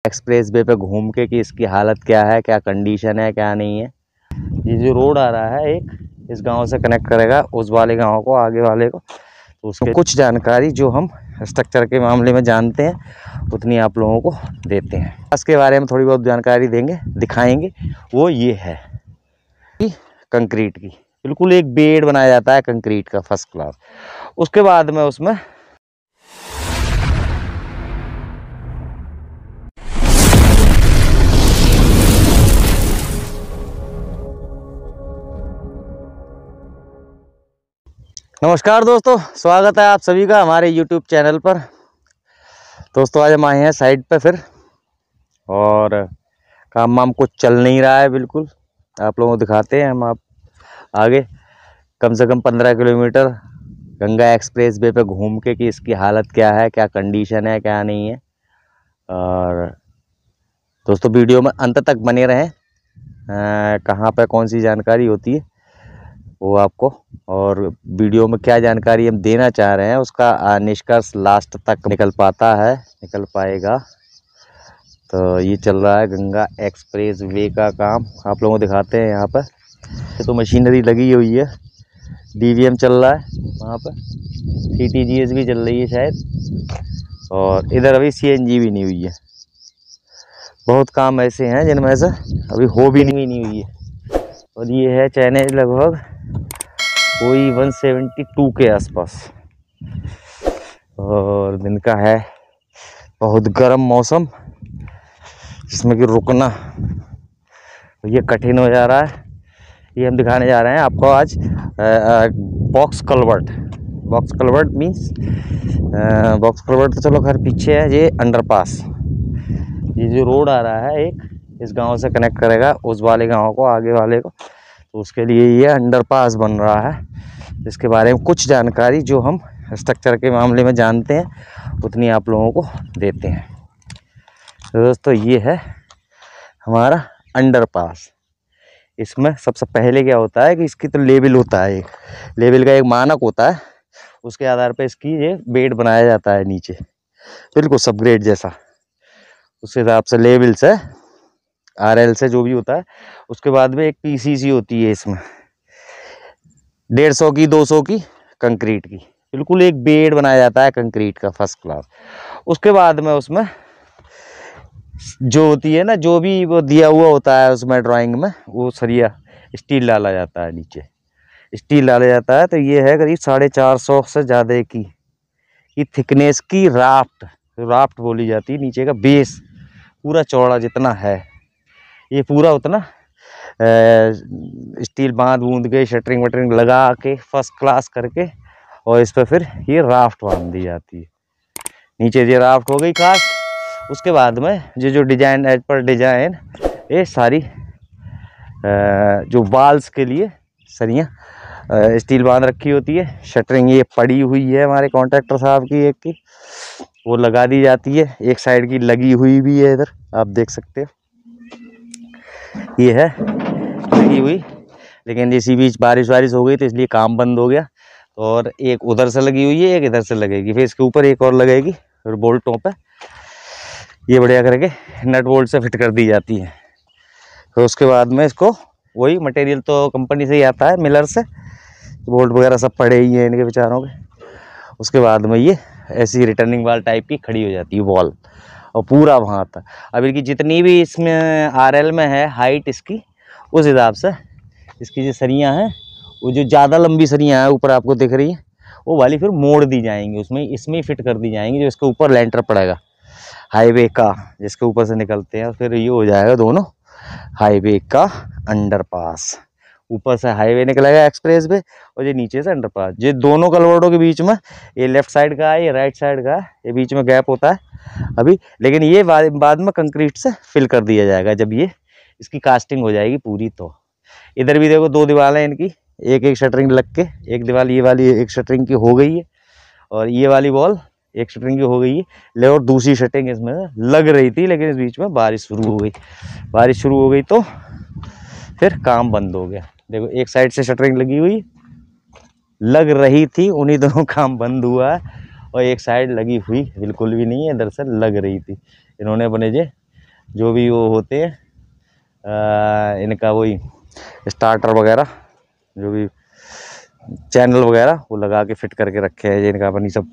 Express way पे घूम के कि इसकी हालत क्या है, क्या कंडीशन है, क्या नहीं है। ये जो रोड आ रहा है एक इस गांव से कनेक्ट करेगा उस वाले गांव को, आगे वाले को। तो उसके कुछ जानकारी जो हम स्ट्रक्चर के मामले में जानते हैं उतनी आप लोगों को देते हैं। इसके बारे में थोड़ी बहुत जानकारी देंगे, दिखाएंगे। वो ये है कि कंक्रीट की बिल्कुल एक बेड बनाया जाता है कंक्रीट का, फर्स्ट क्लास। उसके बाद में उसमें नमस्कार दोस्तों, स्वागत है आप सभी का हमारे YouTube चैनल पर। दोस्तों आज हम आए हैं साइड पे फिर, और काम वाम कुछ चल नहीं रहा है बिल्कुल। आप लोगों को दिखाते हैं हम। आप आगे कम से कम 15 किलोमीटर गंगा एक्सप्रेस वे पे घूम के कि इसकी हालत क्या है, क्या कंडीशन है, क्या नहीं है। और दोस्तों वीडियो में अंत तक बने रहें, कहाँ पे कौन सी जानकारी होती है वो आपको, और वीडियो में क्या जानकारी हम देना चाह रहे हैं उसका निष्कर्ष लास्ट तक निकल पाएगा। तो ये चल रहा है गंगा एक्सप्रेस वे का काम, आप लोगों को दिखाते हैं। यहाँ पर तो मशीनरी लगी हुई है, डीवीएम चल रहा है वहाँ पर, सीटीजीएस भी चल रही है शायद, और इधर अभी सीएनजी भी नहीं हुई है। बहुत काम ऐसे हैं जिनमें से अभी हो भी नहीं हुई है। और ये है चैलेंज लगभग कोई 172 के आसपास, और दिन का है बहुत गर्म मौसम जिसमें कि रुकना ये कठिन हो जा रहा है। ये हम दिखाने जा रहे हैं आपको आज box culvert means box culvert तो चलो खैर पीछे है। ये अंडरपास, ये जो रोड आ रहा है एक इस गांव से कनेक्ट करेगा उस वाले गांव को, आगे वाले को। तो उसके लिए ये अंडरपास बन रहा है, इसके बारे में कुछ जानकारी जो हम स्ट्रक्चर के मामले में जानते हैं उतनी आप लोगों को देते हैं। तो दोस्तों ये है हमारा अंडरपास। इसमें सबसे पहले क्या होता है कि इसकी तो लेवल होता है, एक लेवल का एक मानक होता है, उसके आधार पर इसकी ये बेड बनाया जाता है नीचे, बिल्कुल सब ग्रेड जैसा। उस हिसाब से लेवल से, आरएल से जो भी होता है। उसके बाद में एक पीसीसी होती है इसमें 150 की 200 की कंक्रीट की, बिल्कुल एक बेड बनाया जाता है कंक्रीट का, फर्स्ट क्लास। उसके बाद में उसमें जो होती है ना, जो भी वो दिया हुआ होता है उसमें ड्राइंग में, वो सरिया स्टील डाला जाता है, नीचे स्टील डाला जाता है। तो ये है करीब 450 से ज़्यादा की थिकनेस की राफ्ट बोली जाती है। नीचे का बेस पूरा चौड़ा जितना है, ये पूरा उतना स्टील बांध के शटरिंग वटरिंग लगा के फर्स्ट क्लास करके, और इस पर फिर ये राफ्ट बांध दी जाती है। नीचे ये राफ्ट हो गई कास्ट। उसके बाद में जो डिजाइन एज पर डिजाइन, ये सारी जो बाल्स के लिए सरियाँ स्टील बांध रखी होती है। शटरिंग ये पड़ी हुई है हमारे कॉन्ट्रैक्टर साहब की, एक की वो लगा दी जाती है, एक साइड की लगी हुई भी है, इधर आप देख सकते हो ये है लगी हुई। लेकिन इसी बीच बारिश हो गई तो इसलिए काम बंद हो गया। और एक उधर से लगी हुई है, एक इधर से लगेगी, फिर इसके ऊपर एक और लगेगी, फिर बोल्टों पे ये बढ़िया करके नट बोल्ट से फिट कर दी जाती है। तो उसके बाद में इसको वही मटेरियल तो कंपनी से ही आता है, मिलर से, बोल्ट वगैरह सब पड़े ही हैं इनके बेचारों के। उसके बाद में ये ऐसी रिटर्निंग वॉल टाइप की खड़ी हो जाती है वॉल, और पूरा वहाँ तक अब इनकी जितनी भी इसमें आरएल में है हाइट इसकी, उस हिसाब से इसकी जो सरियाँ हैं, वो जो ज़्यादा लंबी सरियाँ हैं ऊपर आपको दिख रही है, वो वाली फिर मोड़ दी जाएंगी, उसमें इसमें ही फिट कर दी जाएंगी। जो इसके ऊपर लेंटर पड़ेगा हाईवे का, जिसके ऊपर से निकलते हैं, फिर ये हो जाएगा दोनों हाईवे का अंडरपास। ऊपर से हाईवे निकलेगा एक्सप्रेस वे, और ये नीचे से अंडरपास। ये दोनों कलवर्टों के बीच में, ये लेफ्ट साइड का है, ये राइट साइड का है, ये बीच में गैप होता है अभी। लेकिन ये बाद में कंक्रीट से फिल कर दिया जाएगा जब ये इसकी कास्टिंग हो जाएगी पूरी। तो इधर भी देखो 2 दीवारें इनकी, एक शटरिंग लग के, एक दीवार ये वाली एक शटरिंग की हो गई है, और ये वाली वॉल एक शटरिंग की हो गई है। ले और दूसरी शटरिंग इसमें लग रही थी, लेकिन इस बीच में बारिश शुरू हो गई तो फिर काम बंद हो गया। देखो एक साइड से शटरिंग लगी हुई लग रही थी, उन्हीं दोनों काम बंद हुआ है, और एक साइड लगी हुई बिल्कुल भी नहीं है, इधर से लग रही थी। इन्होंने अपने जे जो भी वो होते हैं इनका वही स्टार्टर वगैरह, जो भी चैनल वगैरह वो लगा के फिट करके रखे हैं। इनका अपनी सब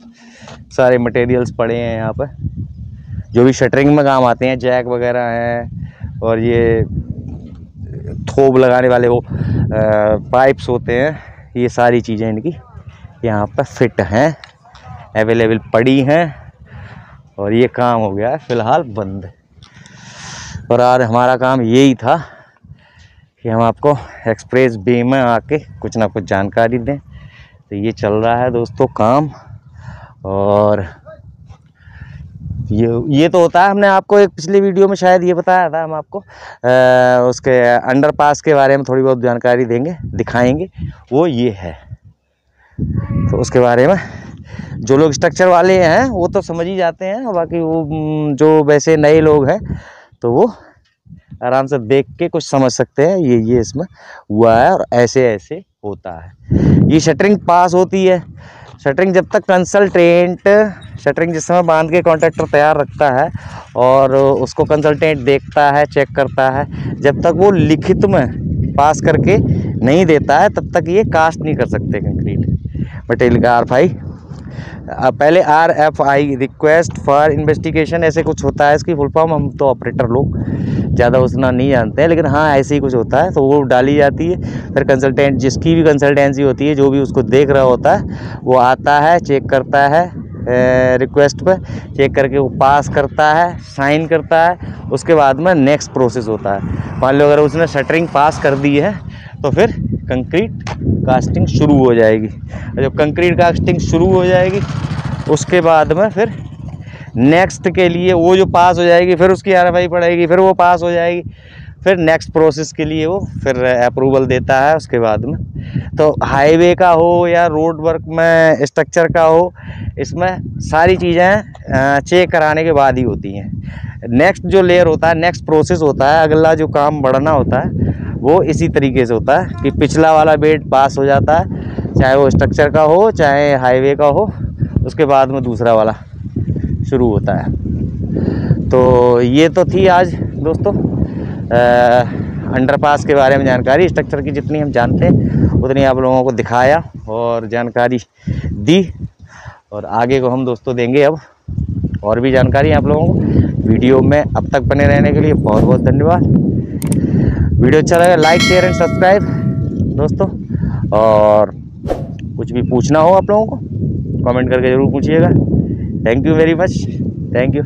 सारे मटेरियल्स पड़े हैं यहाँ पर, जो भी शटरिंग में काम आते हैं। जैक वगैरह हैं और ये थोब लगाने वाले वो पाइप्स होते हैं। ये सारी चीज़ें इनकी यहाँ पर फिट हैं, अवेलेबल पड़ी हैं। और ये काम हो गया है फ़िलहाल बंद। और आज हमारा काम यही था कि हम आपको एक्सप्रेस वे में आके कुछ ना कुछ जानकारी दें। तो ये चल रहा है दोस्तों काम। और ये तो होता है, हमने आपको एक पिछली वीडियो में शायद ये बताया था, हम आपको उसके अंडरपास के बारे में थोड़ी बहुत जानकारी देंगे, दिखाएंगे। वो ये है, तो उसके बारे में जो लोग स्ट्रक्चर वाले हैं वो तो समझ ही जाते हैं, और बाकी वो जो वैसे नए लोग हैं तो वो आराम से देख के कुछ समझ सकते हैं। ये इसमें हुआ है और ऐसे ऐसे होता है। ये शटरिंग पास होती है। शटरिंग जब तक कंसल्टेंट शटरिंग जिस समय बांध के कॉन्ट्रैक्टर तैयार रखता है और उसको कंसल्टेंट देखता है, चेक करता है, जब तक वो लिखित में पास करके नहीं देता है तब तक ये कास्ट नहीं कर सकते कंक्रीट मटेरियल का। RFI पहले RFI रिक्वेस्ट फॉर इन्वेस्टिगेशन ऐसे कुछ होता है इसकी फुल फॉर्म। हम तो ऑपरेटर लोग ज़्यादा उतना नहीं जानते हैं, लेकिन हाँ ऐसे ही कुछ होता है। तो वो डाली जाती है, फिर कंसल्टेंट जिसकी भी कंसल्टेंसी होती है, जो भी उसको देख रहा होता है, वो आता है, चेक करता है, रिक्वेस्ट पर चेक करके वो पास करता है, साइन करता है। उसके बाद में नेक्स्ट प्रोसेस होता है। मान लो अगर उसने शटरिंग पास कर दी है तो फिर कंक्रीट कास्टिंग शुरू हो जाएगी। जब कंक्रीट कास्टिंग शुरू हो जाएगी उसके बाद में फिर नेक्स्ट के लिए वो जो पास हो जाएगी, फिर उसकी RFI पड़ेगी, फिर वो पास हो जाएगी, फिर नेक्स्ट प्रोसेस के लिए वो फिर अप्रूवल देता है उसके बाद में। तो हाईवे का हो या रोड वर्क में स्ट्रक्चर का हो, इसमें सारी चीज़ें चेक कराने के बाद ही होती हैं। नेक्स्ट जो लेयर होता है, नेक्स्ट प्रोसेस होता है, अगला जो काम बढ़ना होता है वो इसी तरीके से होता है कि पिछला वाला बेड पास हो जाता है, चाहे वो स्ट्रक्चर का हो चाहे हाईवे का हो, उसके बाद में दूसरा वाला शुरू होता है। तो ये तो थी आज दोस्तों अंडरपास के बारे में जानकारी। स्ट्रक्चर की जितनी हम जानते हैं उतनी आप लोगों को दिखाया और जानकारी दी, और आगे को हम दोस्तों देंगे अब और भी जानकारी आप लोगों को। वीडियो में अब तक बने रहने के लिए बहुत बहुत धन्यवाद। वीडियो अच्छा लगा लाइक शेयर एंड सब्सक्राइब दोस्तों। और कुछ भी पूछना हो आप लोगों को कमेंट करके ज़रूर पूछिएगा। Thank you very much, thank you.